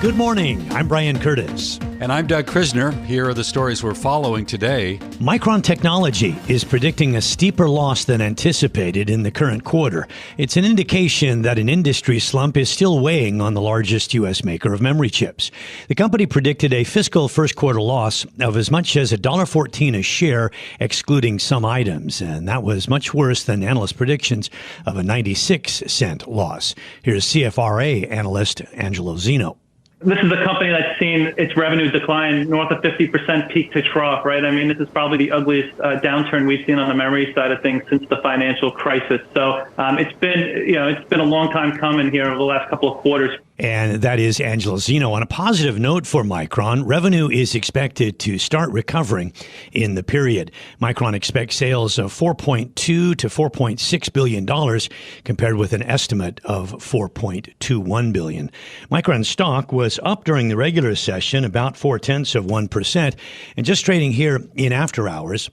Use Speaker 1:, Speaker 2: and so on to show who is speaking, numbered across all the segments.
Speaker 1: Good morning. I'm Brian Curtis.
Speaker 2: And I'm Doug Krisner. Here are the stories we're following today.
Speaker 1: Micron Technology is predicting a steeper loss than anticipated in the current quarter. It's an indication that an industry slump is still weighing on the largest U.S. maker of memory chips. The company predicted a fiscal first quarter loss of as much as $1.14 a share, excluding some items. And that was much worse than analyst predictions of a 96-cent loss. Here's CFRA analyst Angelo Zeno.
Speaker 3: This is a company that's seen its revenues decline north of 50% peak to trough, right? I mean, this is probably the ugliest downturn we've seen on the memory side of things since the financial crisis. So it's been a long time coming here over the last couple of quarters.
Speaker 1: And that is Angelo Zeno. On a positive note for Micron, revenue is expected to start recovering in the period. Micron expects sales of $4.2 to $4.6 billion compared with an estimate of $4.21 billion. Micron stock was up during the regular session, about 0.4%, and just trading here in after hours,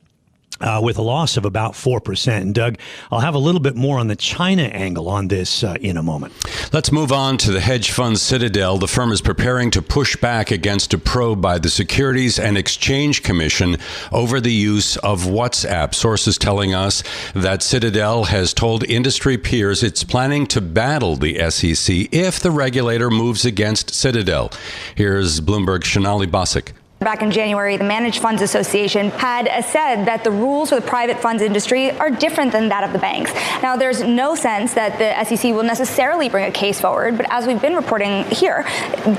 Speaker 1: with a loss of about 4%. And Doug, I'll have a little bit more on the China angle on this in a moment.
Speaker 2: Let's move on to the hedge fund Citadel. The firm is preparing to push back against a probe by the Securities and Exchange Commission over the use of WhatsApp. Sources telling us that Citadel has told industry peers it's planning to battle the SEC if the regulator moves against Citadel. Here's Bloomberg's Sonali Basak.
Speaker 4: Back in January, the Managed Funds Association had said that the rules for the private funds industry are different than that of the banks. Now, there's no sense that the SEC will necessarily bring a case forward, but as we've been reporting here,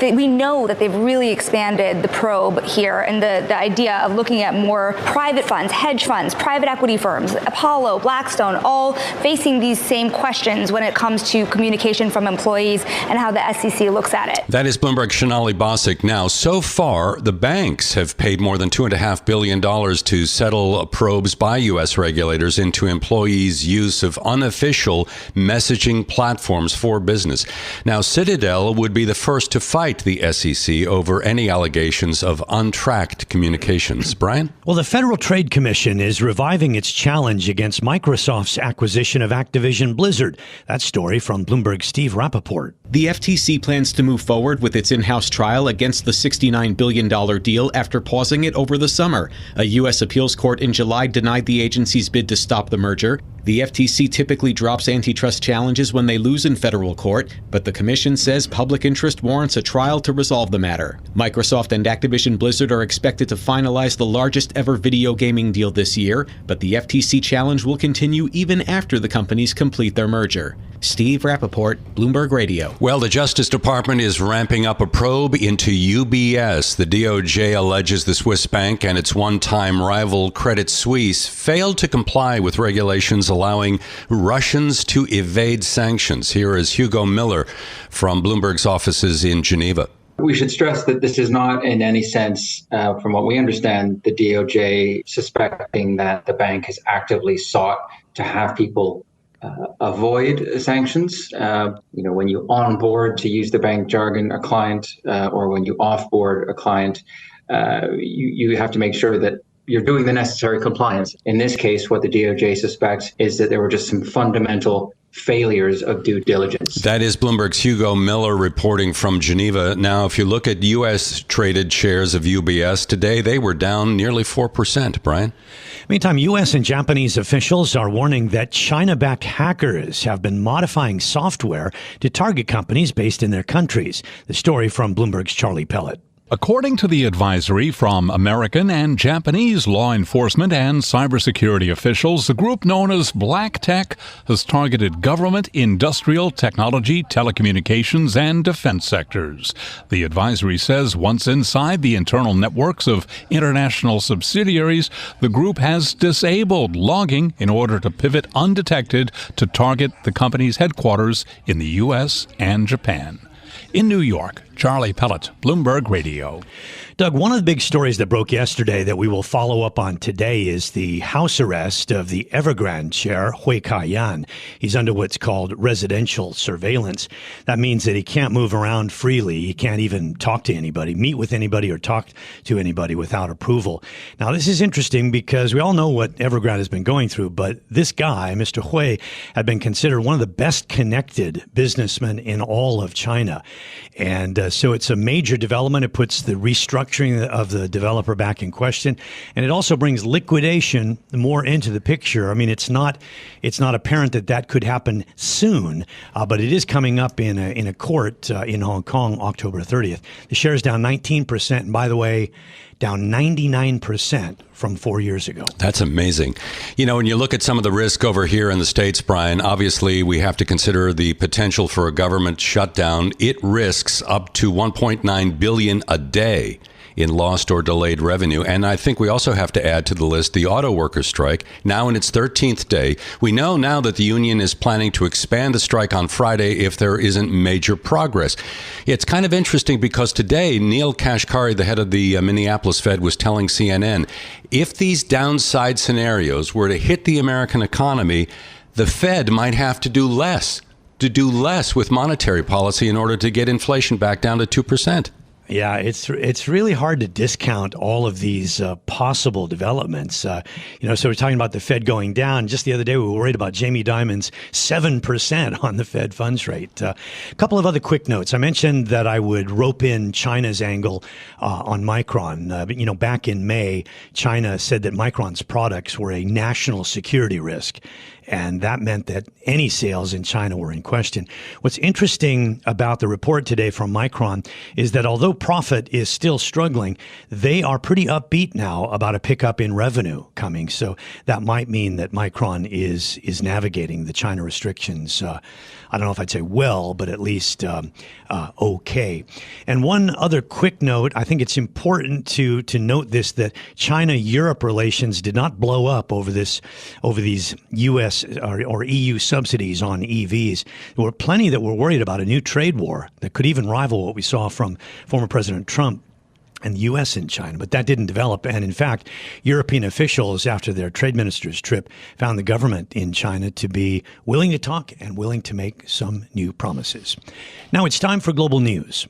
Speaker 4: we know that they've really expanded the probe here and the idea of looking at more private funds, hedge funds, private equity firms, Apollo, Blackstone, all facing these same questions when it comes to communication from employees and how the SEC looks at it.
Speaker 2: That is Bloomberg's Sonali Basak. Now, so far, the banks have paid more than $2.5 billion to settle probes by U.S. regulators into employees' use of unofficial messaging platforms for business. Now, Citadel would be the first to fight the SEC over any allegations of untracked communications. Brian?
Speaker 1: Well, the Federal Trade Commission is reviving its challenge against Microsoft's acquisition of Activision Blizzard. That story from Bloomberg's Steve Rappaport.
Speaker 5: The FTC plans to move forward with its in-house trial against the $69 billion deal after pausing it over the summer. A U.S. appeals court in July denied the agency's bid to stop the merger. The FTC typically drops antitrust challenges when they lose in federal court, but the commission says public interest warrants a trial to resolve the matter. Microsoft and Activision Blizzard are expected to finalize the largest ever video gaming deal this year, but the FTC challenge will continue even after the companies complete their merger. Steve Rappaport, Bloomberg Radio.
Speaker 2: Well, the Justice Department is ramping up a probe into UBS. The DOJ alleges the Swiss bank and its one-time rival Credit Suisse failed to comply with regulations allowing Russians to evade sanctions. Here is Hugo Miller from Bloomberg's offices in Geneva.
Speaker 6: We should stress that this is not in any sense, from what we understand, the DOJ suspecting that the bank has actively sought to have people avoid sanctions. When you onboard, to use the bank jargon, a client, or when you offboard a client, you have to make sure that you're doing the necessary compliance. In this case, what the DOJ suspects is that there were just some fundamental failures of due diligence.
Speaker 2: That is Bloomberg's Hugo Miller reporting from Geneva. Now, if you look at U.S. traded shares of UBS today, they were down nearly 4%. Brian?
Speaker 1: Meantime, U.S. and Japanese officials are warning that China-backed hackers have been modifying software to target companies based in their countries. The story from Bloomberg's Charlie Pellet.
Speaker 7: According to the advisory from American and Japanese law enforcement and cybersecurity officials, the group known as Black Tech has targeted government, industrial, technology, telecommunications, and defense sectors. The advisory says once inside the internal networks of international subsidiaries, the group has disabled logging in order to pivot undetected to target the company's headquarters in the U.S. and Japan. In New York, Charlie Pellet, Bloomberg Radio.
Speaker 1: Doug, one of the big stories that broke yesterday that we will follow up on today is the house arrest of the Evergrande chair, Hui Ka-yan. He's under what's called residential surveillance. That means that he can't move around freely. He can't even talk to anybody, meet with anybody, or talk to anybody without approval. Now, this is interesting because we all know what Evergrande has been going through, but this guy, Mr. Hui, had been considered one of the best connected businessmen in all of China. So it's a major development. It puts the restructuring of the developer back in question, and it also brings liquidation more into the picture. I mean, it's not apparent that could happen soon, but it is coming up in a court in Hong Kong, October 30th. The shares down 19%, and by the way, down 99% from 4 years ago.
Speaker 2: That's amazing. When you look at some of the risk over here in the States, Brian, obviously we have to consider the potential for a government shutdown. It risks up to $1.9 billion a day in lost or delayed revenue. And I think we also have to add to the list the auto workers strike, now in its 13th day. We know now that the union is planning to expand the strike on Friday if there isn't major progress. It's kind of interesting because today, Neil Kashkari, the head of the Minneapolis Fed, was telling CNN, if these downside scenarios were to hit the American economy, the Fed might have to do less with monetary policy in order to get inflation back down to 2%.
Speaker 1: Yeah, it's really hard to discount all of these possible developments. So we're talking about the Fed going down. Just the other day, we were worried about Jamie Dimon's 7% on the Fed funds rate. A couple of other quick notes. I mentioned that I would rope in China's angle on Micron. Back in May, China said that Micron's products were a national security risk. And that meant that any sales in China were in question. What's interesting about the report today from Micron is that although profit is still struggling, they are pretty upbeat now about a pickup in revenue coming. So that might mean that Micron is navigating the China restrictions. I don't know if I'd say well, but at least okay. And one other quick note, I think it's important to note this, that China-Europe relations did not blow up over these U.S. or EU subsidies on EVs. There were plenty that were worried about a new trade war that could even rival what we saw from former President Trump and the U.S. and China, but that didn't develop. And in fact, European officials, after their trade minister's trip, found the government in China to be willing to talk and willing to make some new promises. Now it's time for global news.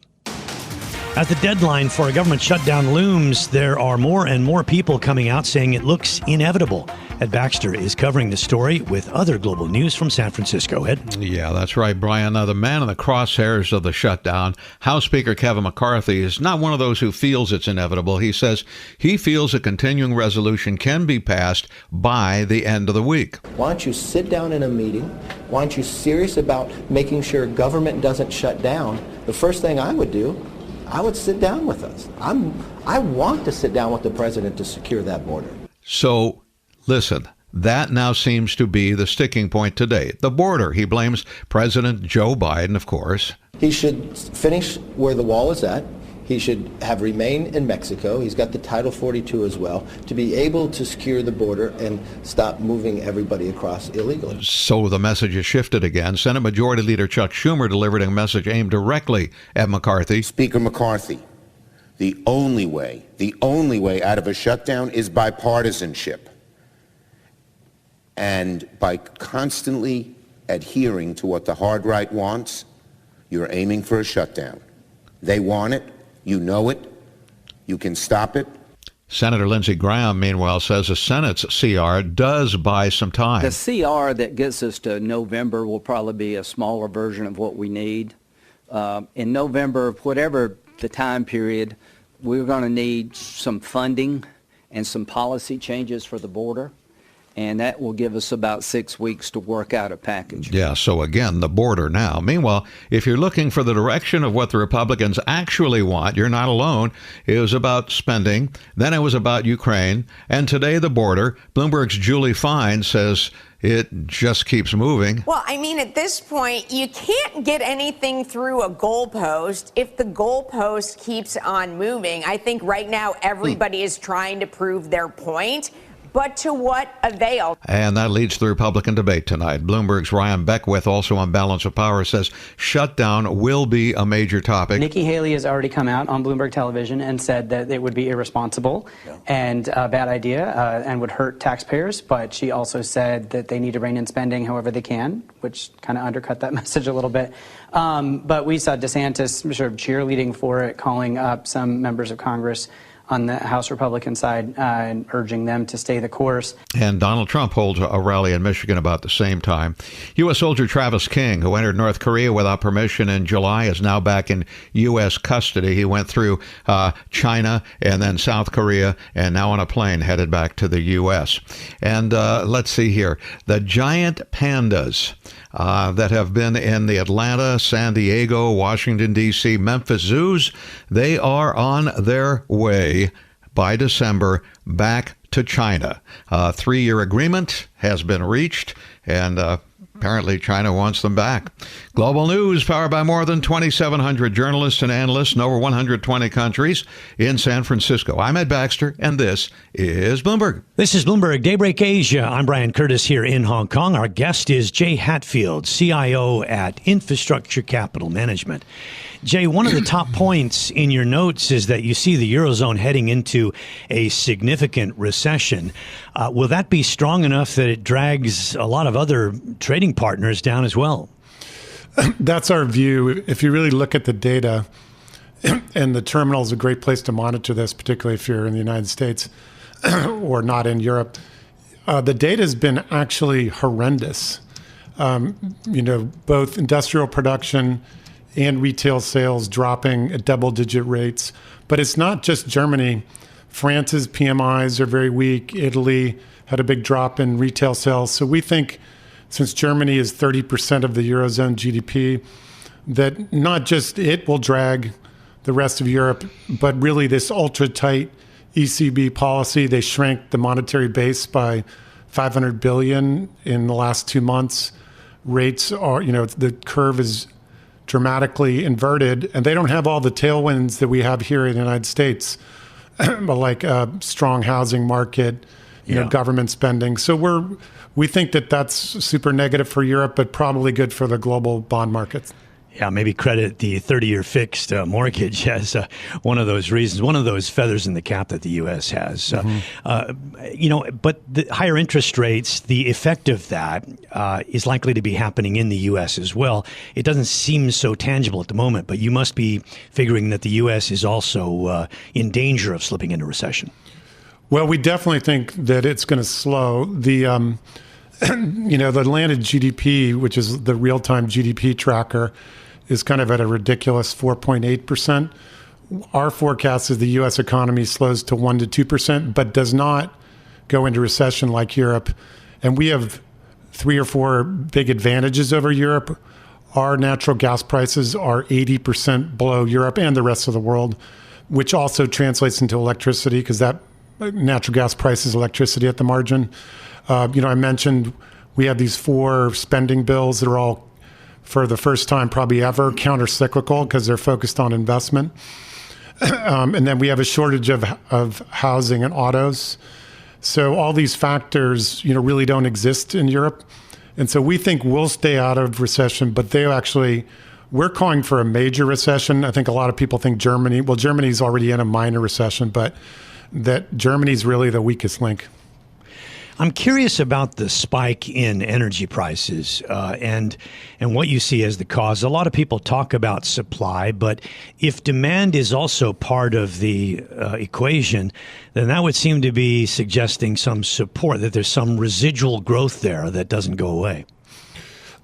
Speaker 1: As the deadline for a government shutdown looms, there are more and more people coming out saying it looks inevitable. Ed Baxter is covering the story with other global news from San Francisco. Ed?
Speaker 8: Yeah, that's right, Brian. Now, the man in the crosshairs of the shutdown, House Speaker Kevin McCarthy, is not one of those who feels it's inevitable. He says he feels a continuing resolution can be passed by the end of the week.
Speaker 9: Why don't you sit down in a meeting? Why aren't you serious about making sure government doesn't shut down? The first thing I would do, I would sit down with us. I want to sit down with the president to secure that border.
Speaker 8: So, listen, that now seems to be the sticking point today. The border. He blames President Joe Biden, of course.
Speaker 9: He should finish where the wall is at. He should have remained in Mexico. He's got the Title 42 as well, to be able to secure the border and stop moving everybody across illegally.
Speaker 8: So the message has shifted again. Senate Majority Leader Chuck Schumer delivered a message aimed directly at McCarthy.
Speaker 10: Speaker McCarthy, the only way out of a shutdown is bipartisanship. And by constantly adhering to what the hard right wants, you're aiming for a shutdown. They want it. You know it. You can stop it.
Speaker 8: Senator Lindsey Graham, meanwhile, says the Senate's CR does buy some time.
Speaker 11: The CR that gets us to November will probably be a smaller version of what we need. In November, whatever the time period, we're going to need some funding and some policy changes for the border. And that will give us about 6 weeks to work out a package.
Speaker 8: Yeah, so again, the border now. Meanwhile, if you're looking for the direction of what the Republicans actually want, you're not alone. It was about spending, then it was about Ukraine, and today the border. Bloomberg's Julie Fine says it just keeps moving.
Speaker 12: Well, I mean, at this point, you can't get anything through a goalpost if the goalpost keeps on moving. I think right now everybody is trying to prove their point. But to what avail?
Speaker 8: And that leads to the Republican debate tonight. Bloomberg's Ryan Beckwith, also on Balance of Power, says shutdown will be a major topic.
Speaker 13: Nikki Haley has already come out on Bloomberg television and said that it would be irresponsible and a bad idea and would hurt taxpayers. But she also said that they need to rein in spending however they can, which kind of undercut that message a little bit. But we saw DeSantis sort of cheerleading for it, calling up some members of Congress on the House Republican side and urging them to stay the course.
Speaker 8: And Donald Trump holds a rally in Michigan about the same time. U.S. soldier Travis King, who entered North Korea without permission in July, is now back in U.S. custody. He went through China and then South Korea and now on a plane headed back to the U.S. And let's see here. The giant pandas that have been in the Atlanta, San Diego, Washington, D.C., Memphis zoos, they are on their way by December back to China. A 3-year agreement has been reached, and apparently China wants them back. Global news powered by more than 2,700 journalists and analysts in over 120 countries in San Francisco. I'm Ed Baxter, and this is Bloomberg.
Speaker 1: This is Bloomberg Daybreak Asia. I'm Brian Curtis here in Hong Kong. Our guest is Jay Hatfield, CIO at Infrastructure Capital Management. Jay, one of the top points in your notes is that you see the Eurozone heading into a significant recession. Will that be strong enough that it drags a lot of other trading partners down as well?
Speaker 14: That's our view. If you really look at the data, and the terminal is a great place to monitor this, particularly if you're in the United States or not in Europe, the data has been actually horrendous. Both industrial production and retail sales dropping at double-digit rates. But it's not just Germany. France's PMIs are very weak. Italy had a big drop in retail sales. So we think, since Germany is 30% of the Eurozone GDP, that not just it will drag the rest of Europe, but really this ultra-tight ECB policy. They shrank the monetary base by 500 billion in the last 2 months. Rates are, the curve is dramatically inverted, and they don't have all the tailwinds that we have here in the United States, but like a strong housing market, government spending. So we think that that's super negative for Europe, but probably good for the global bond markets.
Speaker 1: Yeah, maybe credit the 30-year fixed mortgage as one of those reasons, one of those feathers in the cap that the U.S. has. But the higher interest rates, the effect of that is likely to be happening in the U.S. as well. It doesn't seem so tangible at the moment, but you must be figuring that the U.S. is also in danger of slipping into recession.
Speaker 14: Well, we definitely think that it's going to slow. The the landed GDP, which is the real-time GDP tracker, is kind of at a ridiculous 4.8%. Our forecast is the U.S. economy slows to 1% to 2%, but does not go into recession like Europe. And we have 3 or 4 big advantages over Europe. Our natural gas prices are 80% below Europe and the rest of the world, which also translates into electricity, because that natural gas price is electricity at the margin. I mentioned we have these 4 spending bills that are all, for the first time probably ever, counter-cyclical because they're focused on investment. And then we have a shortage of housing and autos. So all these factors, really don't exist in Europe. And so we think we'll stay out of recession, but we're calling for a major recession. I think a lot of people think Germany's already in a minor recession, but that Germany's really the weakest link.
Speaker 1: I'm curious about the spike in energy prices and what you see as the cause. A lot of people talk about supply, but if demand is also part of the equation, then that would seem to be suggesting some support, that there's some residual growth there that doesn't go away.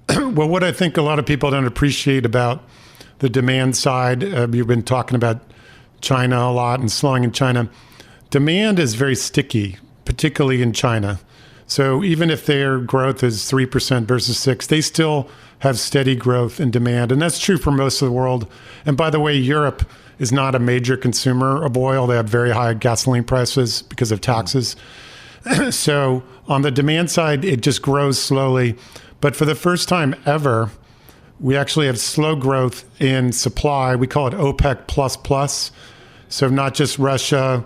Speaker 14: Well, what I think a lot of people don't appreciate about the demand side, you've been talking about China a lot and slowing in China. Demand is very sticky, particularly in China. So even if their growth is 3% versus 6%, they still have steady growth in demand. And that's true for most of the world. And by the way, Europe is not a major consumer of oil. They have very high gasoline prices because of taxes. So on the demand side, it just grows slowly. But for the first time ever, we actually have slow growth in supply. We call it OPEC++. So not just Russia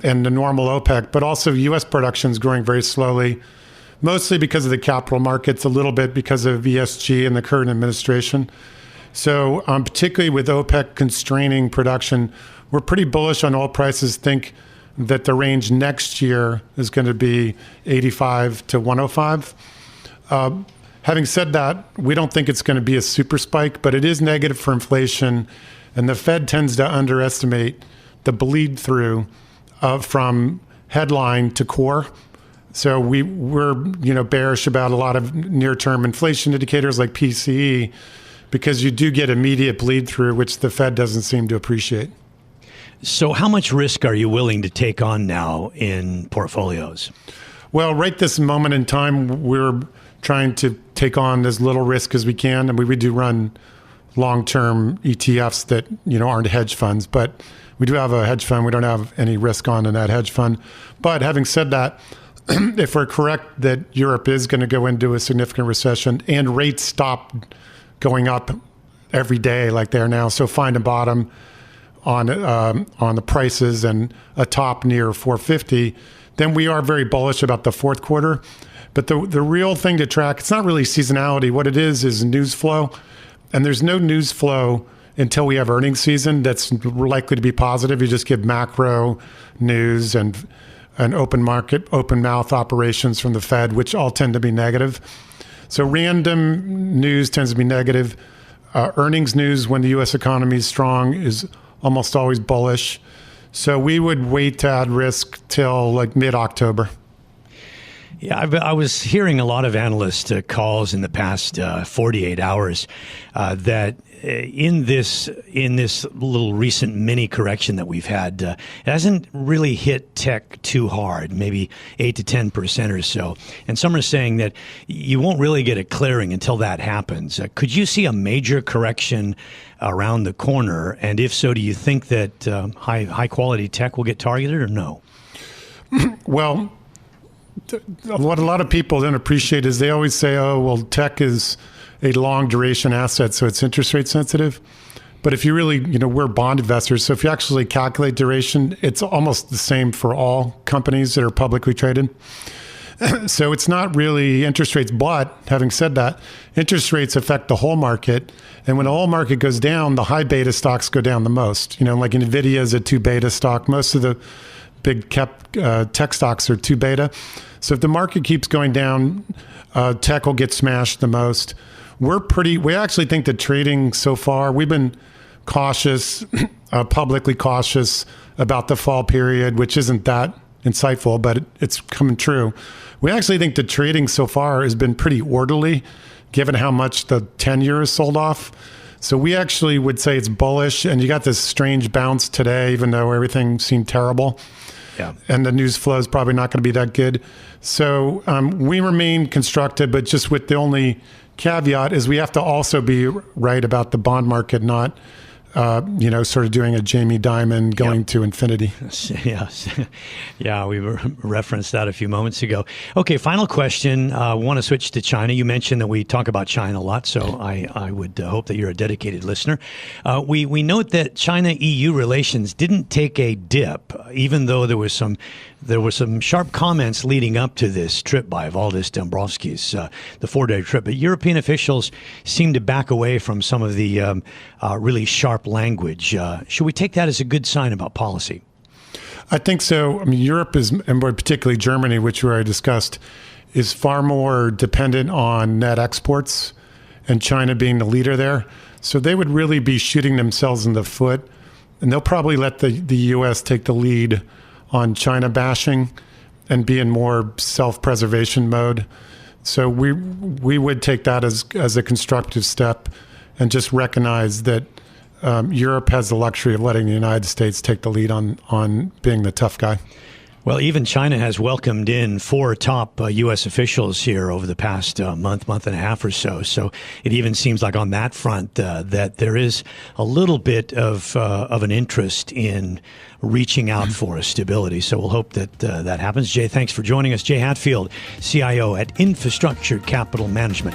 Speaker 14: and the normal OPEC, but also U.S. production is growing very slowly, mostly because of the capital markets, a little bit because of ESG and the current administration. So particularly with OPEC constraining production, we're pretty bullish on oil prices. Think that the range next year is going to be 85 to 105. Having said that, we don't think it's going to be a super spike, but it is negative for inflation. And the Fed tends to underestimate the bleed through from headline to core. So we're bearish about a lot of near-term inflation indicators like PCE, because you do get immediate bleed through, which the Fed doesn't seem to appreciate.
Speaker 1: So how much risk are you willing to take on now in portfolios?
Speaker 14: Well, right this moment in time, we're trying to take on as little risk as we can. I mean, we do run long-term ETFs that, aren't hedge funds, but we do have a hedge fund. We don't have any risk on in that hedge fund. But having said that, if we're correct that Europe is going to go into a significant recession and rates stop going up every day like they are now, so find a bottom on the prices and a top near 450, then we are very bullish about the fourth quarter. But the real thing to track, it's not really seasonality. What it is news flow. And there's no news flow until we have earnings season that's likely to be positive. You just give macro news and open market, open mouth operations from the Fed, which all tend to be negative. So random news tends to be negative. Earnings news when the U.S. economy is strong is almost always bullish. So we would wait to add risk till like mid-October.
Speaker 1: Yeah, I was hearing a lot of analyst calls in the past 48 hours that in this little recent mini correction that we've had, it hasn't really hit tech too hard, maybe 8 to 10% or so. And some are saying that you won't really get a clearing until that happens. Could you see a major correction around the corner? And if so, do you think that high quality tech will get targeted or no?
Speaker 14: Well, what a lot of people don't appreciate is they always say, oh, well, tech is a long duration asset, so it's interest rate sensitive. But if you really, we're bond investors. So if you actually calculate duration, it's almost the same for all companies that are publicly traded. So it's not really interest rates. But having said that, interest rates affect the whole market. And when the whole market goes down, the high beta stocks go down the most. Like NVIDIA is a 2 beta stock. Most of the big cap tech stocks are 2 beta. So if the market keeps going down, tech will get smashed the most. We actually think that trading so far, we've been cautious, publicly cautious about the fall period, which isn't that insightful, but it's coming true. We actually think the trading so far has been pretty orderly, given how much the 10-year is sold off. So we actually would say it's bullish, and you got this strange bounce today, even though everything seemed terrible. Yeah. And the news flow is probably not going to be that good. So we remain constructive, but just with the only caveat is we have to also be right about the bond market, not sort of doing a Jamie Dimon going to infinity.
Speaker 1: Yes. Yeah, we referenced that a few moments ago. Okay, final question. I want to switch to China. You mentioned that we talk about China a lot, so I would hope that you're a dedicated listener. We note that China-EU relations didn't take a dip, even though there were some sharp comments leading up to this trip by Valdis Dombrovskis, the 4-day trip. But European officials seem to back away from some of the really sharp language. Should we take that as a good sign about policy?
Speaker 14: I think so. I mean, Europe is, and particularly Germany, which we already discussed, is far more dependent on net exports and China being the leader there. So they would really be shooting themselves in the foot, and they'll probably let the U.S. take the lead on China bashing and be in more self-preservation mode. So we would take that as a constructive step and just recognize that Europe has the luxury of letting the United States take the lead on being the tough guy.
Speaker 1: Well, even China has welcomed in 4 top U.S. officials here over the past month and a half or so. So it even seems like on that front that there is a little bit of an interest in reaching out for a stability. So we'll hope that that happens. Jay, thanks for joining us. Jay Hatfield, CIO at Infrastructure Capital Management.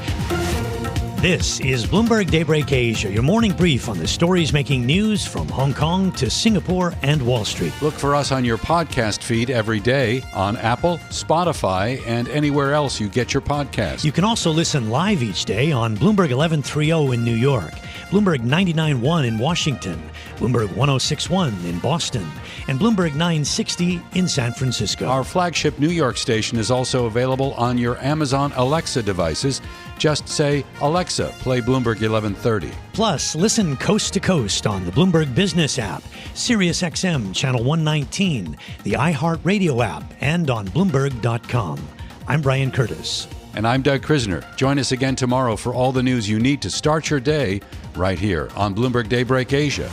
Speaker 1: This is Bloomberg Daybreak Asia, your morning brief on the stories making news from Hong Kong to Singapore and Wall Street.
Speaker 2: Look for us on your podcast feed every day on Apple, Spotify, and anywhere else you get your podcast.
Speaker 1: You can also listen live each day on Bloomberg 1130 in New York, Bloomberg 99.1 in Washington, Bloomberg 106.1 in Boston, and Bloomberg 960 in San Francisco.
Speaker 2: Our flagship New York station is also available on your Amazon Alexa devices Just say, Alexa, play Bloomberg 1130.
Speaker 1: Plus, listen coast to coast on the Bloomberg Business app, SiriusXM Channel 119, the iHeartRadio app, and on Bloomberg.com. I'm Brian Curtis.
Speaker 2: And I'm Doug Krisner. Join us again tomorrow for all the news you need to start your day right here on Bloomberg Daybreak Asia.